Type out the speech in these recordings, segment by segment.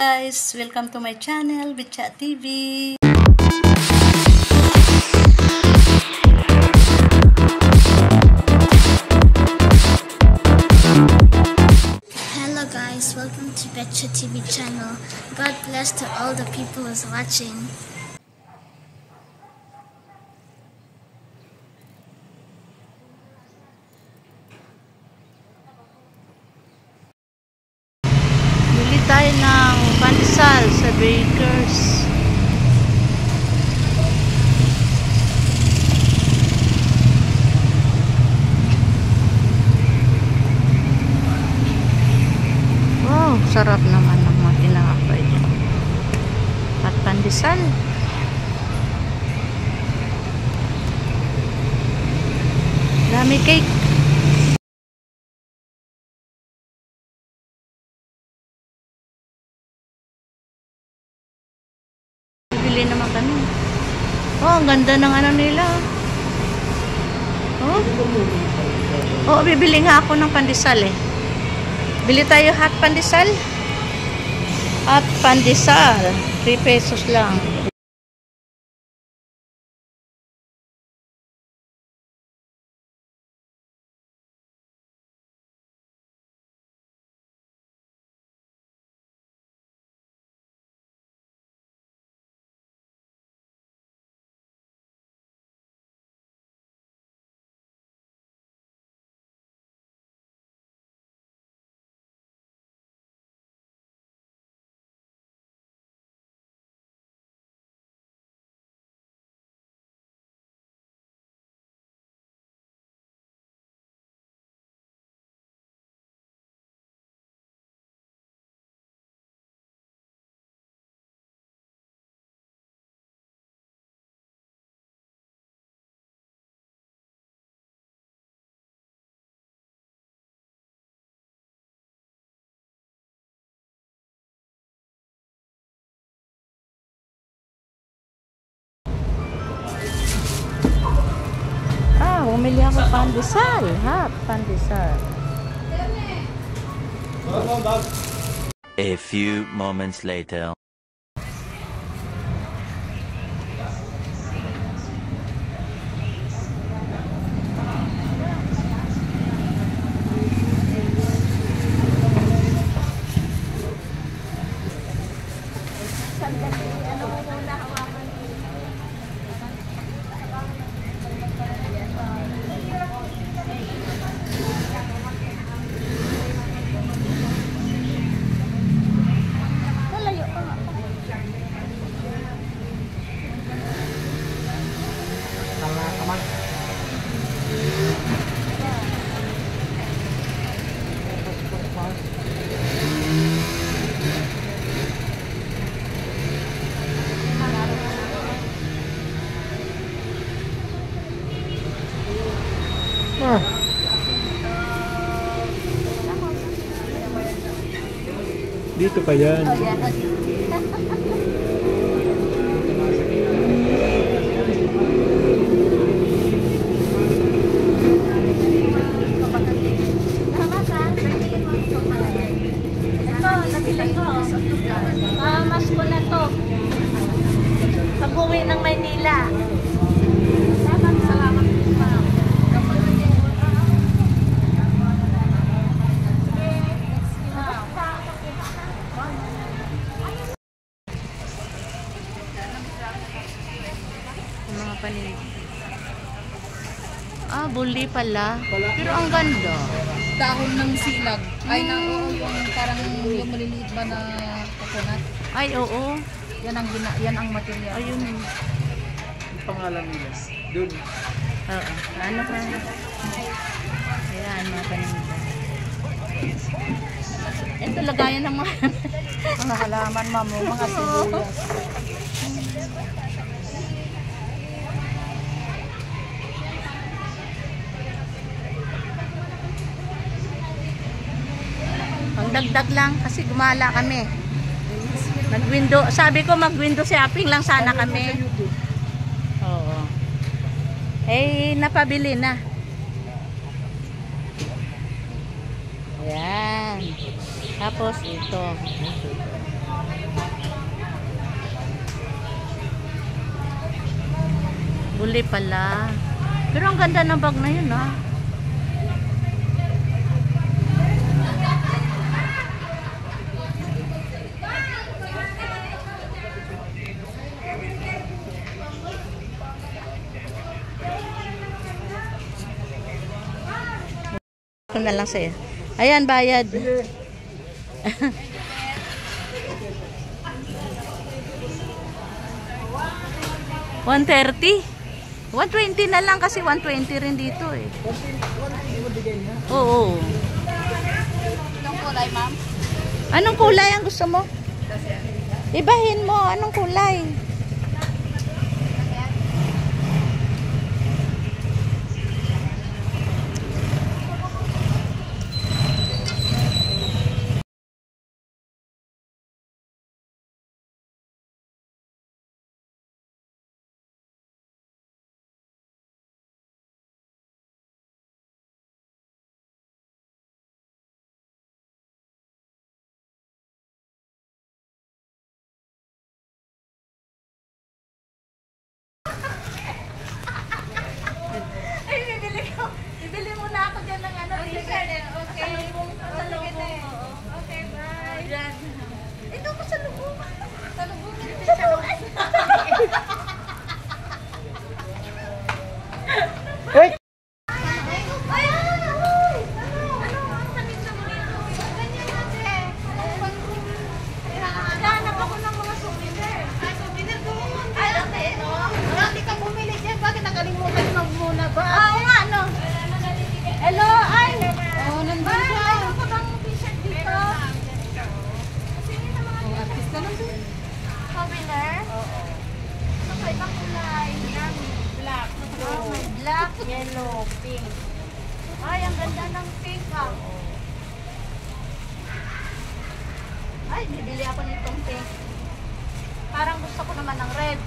Guys, welcome to my channel, Bitchat TV. Hello guys, welcome to Betcha TV channel. God bless to all the people who's watching. Bili tayo ng pandesal sa Bakers. Wow, sarap naman ng mga tinapay dyan. At pandesal. Dami cake. Bili naman kami. Oh, ang ganda ng ano nila. Oh. Oh, bibili nga ako ng pandesal eh. Bili tayo hot pandesal. Hot pandesal. 3 pesos lang. Bumili ako pandesal, hot pandesal. A few moments later. Dito pa yan. Mas ko na to. Pag-uwi ng Maynila. Salamat. Mga panig. Ah, buli pala. Pero ang ganda. Dahon ng silag. Ay, yung parang yung maliliit ba na coconut. Ay, oo. Yan ang material. Ayun. Ang pangalan nila. Doon. Oo. Ano ka? Ayan, mga paninda. Ito, lagayan ng mga Mga halaman, ma'am, mga sibuyas. Pangdagdag lang kasi gumala kami. Nag-window, sabi ko mag-window shopping lang sana kami. Oo. Eh, napabili na. Ayan. Tapos ito. Uli pala. Pero ang ganda ng bag na yun, ha? Ito na lang sa'yo. Ayan, bayad. 130? 120 na lang kasi 120 rin dito eh. 120 Oo. Anong kulay, ma'am? Anong kulay ang gusto mo? Ibahin mo. Anong kulay? Bibili muna ako dyan ng ano. Okay. Okay, bye. Yan. Ito ko sa lubong. Sa lubong. Sa lubong. Wait! Hanap ako ng mga souvenir. Ay, souvenir ko. Ay, ate, no? Hindi ka bumili dyan. Bakit nakalimutan mo muna ba? Oo nga, ano? Hello, ay! Oo, nandun siya. Mayroon ka bang t-shirt dito? Oh, artista lang siya. Souvenir? Oo. Ano ibang kulay? Black. Oh, may black, yellow, pink. Ay, ang ganda ng pink ha. Ay, bibili ako nitong pink. Parang gusto ko naman ng red.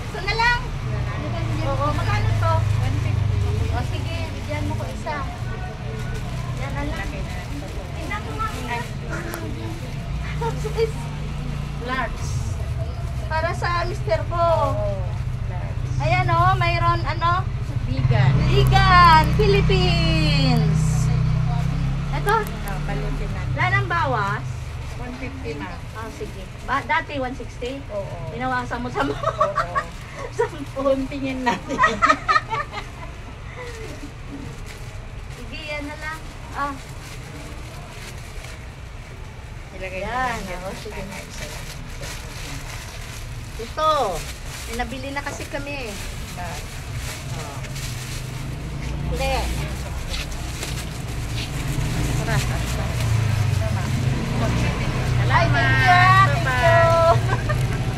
Ito na lang. Oo, magkano to? 150. O sige, bigyan mo ko isa. Yan na lang. Tingnan mo nga. Large. Para sa mister ko. Ayan o, mayroon ano? Vegan. Vegan, Philippines. Ito? Balutin natin. Wala nang bawas? 150 na. Ah, sige. Dati 160? Oo. Binawasan mo sa mo? Oo. 10. Tingin natin. Sige, yan na lang. Ah. Ilagay yan. Ako, sige na. Ito. Nabili na kasi kami. Oh. Hindi. Salamat.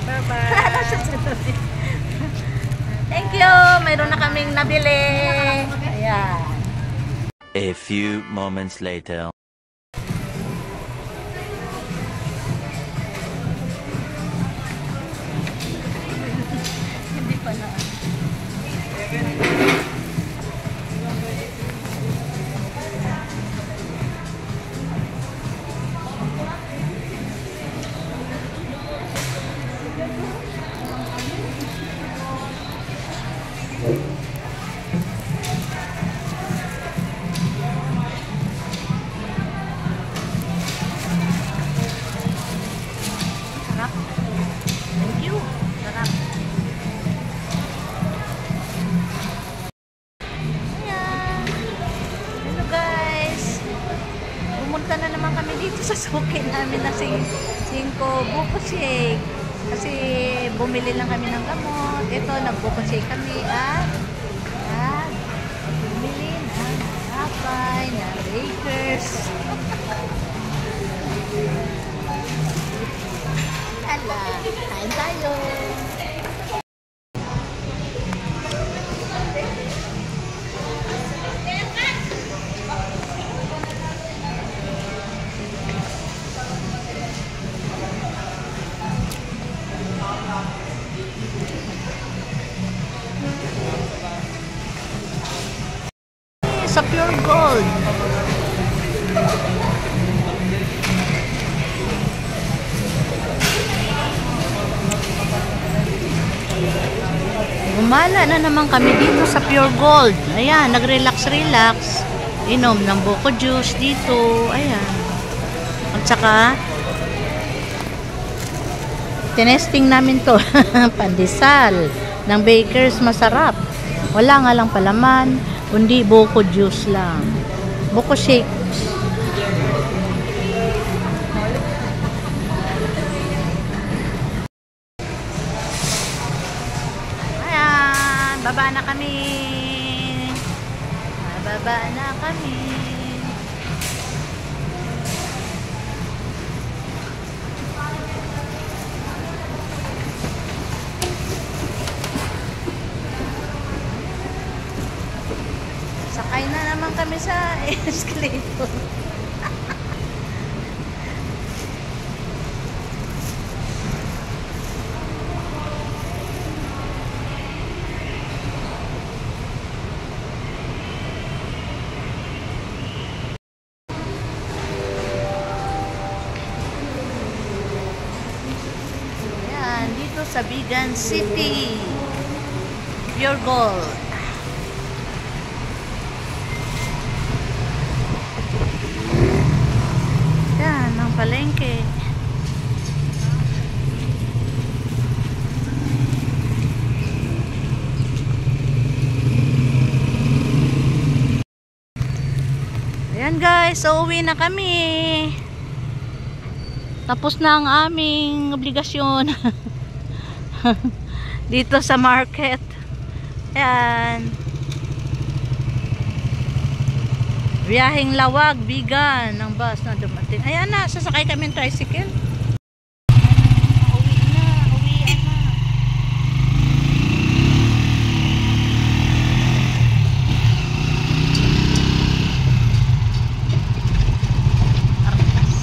Bye-bye. Thank you. Mayroon na kaming nabili. Ayan. A few moments later. Hindi pa na. Sarap. Thank you. Sarap. Ayan. Hello guys. Pumunta na naman kami dito sa suki namin na Cinco Buko Shake. Kasi bumili lang kami ng gamot. Ito, nag-buko shake kami at bumili ng hapay, na bakers. Ala, kain tayo. Sa Pure Gold. Gumala na naman kami dito sa Pure Gold. Ayan, nag-relax-relax. Inom ng buko juice dito. Ayan. At saka, tinesting namin to. Pandesal ng Bakers, masarap. Wala nga lang palaman, kundi buko juice lang. Buko shake. Ayan, baba na kami. Baba na kami. Sakay na naman kami sa escalator. Ayan, dito sa Bigan City. Pure Gold. Yan, ang palengke. Ayan guys, so uwi na kami. Tapos na ang aming obligasyon. Dito sa market. Ayan. Biyaheng Lawag, Bigan ng bus na dumating. Ayan na, sasakay kami ng tricycle. Uwi na, uwian na. Artas.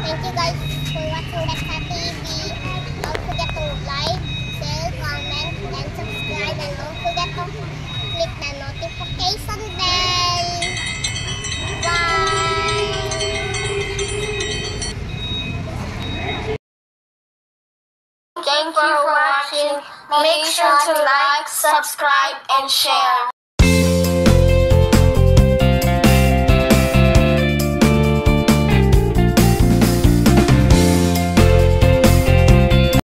Thank you guys for watching Betcha TV. Don't forget to like, share, comment, and subscribe. And don't forget to click the notification bell. Bye! Thank you for watching. Make sure to like, subscribe, and share.